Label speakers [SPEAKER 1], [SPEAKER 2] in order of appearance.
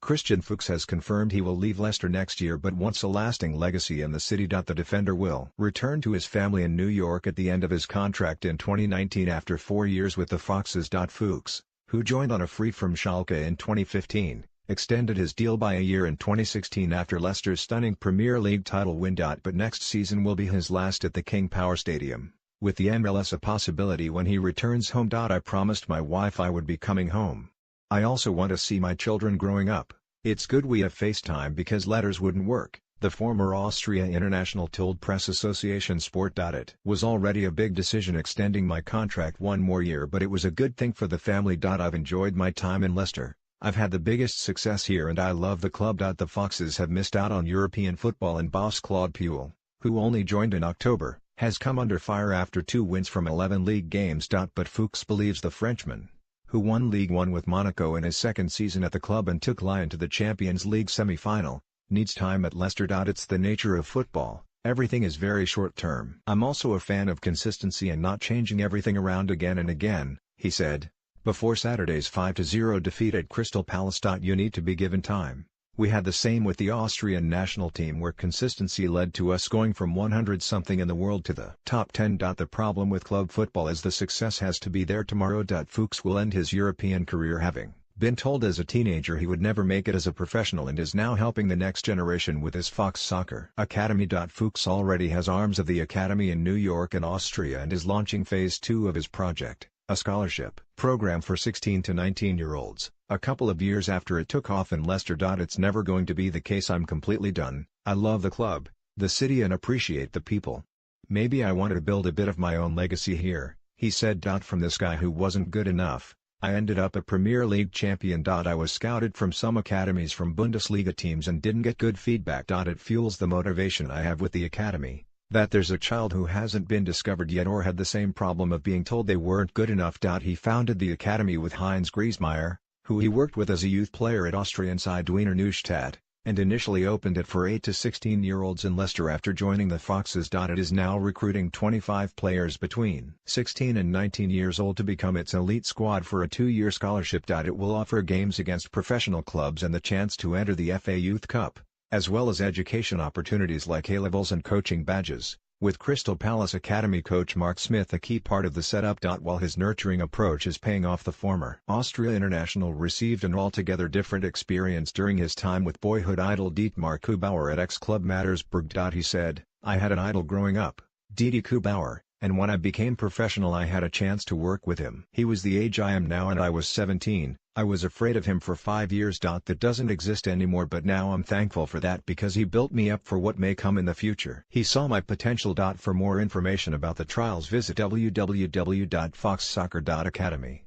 [SPEAKER 1] Christian Fuchs has confirmed he will leave Leicester next year but wants a lasting legacy in the city. The defender will return to his family in New York at the end of his contract in 2019 after 4 years with the Foxes. Fuchs, who joined on a free from Schalke in 2015, extended his deal by a year in 2016 after Leicester's stunning Premier League title win. But next season will be his last at the King Power Stadium, with the MLS a possibility when he returns home. I promised my wife I would be coming home. I also want to see my children growing up. It's good we have FaceTime because letters wouldn't work, the former Austria international told Press Association Sport. It was already a big decision extending my contract one more year, but it was a good thing for the family. I've enjoyed my time in Leicester. I've had the biggest success here and I love the club. The Foxes have missed out on European football and boss Claude Puel, who only joined in October, has come under fire after 2 wins from 11 league games. But Fuchs believes the Frenchman, who won League One with Monaco in his second season at the club and took Lyon to the Champions League semi-final, needs time at Leicester. It's the nature of football, everything is very short-term. I'm also a fan of consistency and not changing everything around again and again, he said, before Saturday's 5-0 defeat at Crystal Palace. You need to be given time. We had the same with the Austrian national team where consistency led to us going from 100-something in the world to the top 10. The problem with club football is the success has to be there tomorrow. Fuchs will end his European career having been told as a teenager he would never make it as a professional and is now helping the next generation with his Fox Soccer Academy. Fuchs already has arms of the academy in New York and Austria and is launching phase 2 of his project, a scholarship program for 16 to 19-year-olds, a couple of years after it took off in Leicester. It's never going to be the case I'm completely done. I love the club, the city and appreciate the people. Maybe I wanted to build a bit of my own legacy here, he said. From this guy who wasn't good enough, I ended up a Premier League champion. I was scouted from some academies from Bundesliga teams and didn't get good feedback. It fuels the motivation I have with the academy, that there's a child who hasn't been discovered yet or had the same problem of being told they weren't good enough. He founded the academy with Heinz Griesmeyer, who he worked with as a youth player at Austrian side Wiener Neustadt, and initially opened it for 8 to 16-year-olds in Leicester after joining the Foxes. It is now recruiting 25 players between 16 and 19 years old to become its elite squad for a 2-year scholarship. It will offer games against professional clubs and the chance to enter the FA Youth Cup, as well as education opportunities like A-levels and coaching badges, with Crystal Palace Academy coach Mark Smith a key part of the setup. While his nurturing approach is paying off, the former Austria international received an altogether different experience during his time with boyhood idol Dietmar Kubauer at ex-club Mattersburg. He said, I had an idol growing up, Didi Kubauer, and when I became professional I had a chance to work with him. He was the age I am now and I was 17. I was afraid of him for 5 years. That doesn't exist anymore, but now I'm thankful for that because he built me up for what may come in the future. He saw my potential. For more information about the trials visit www.foxsoccer.academy.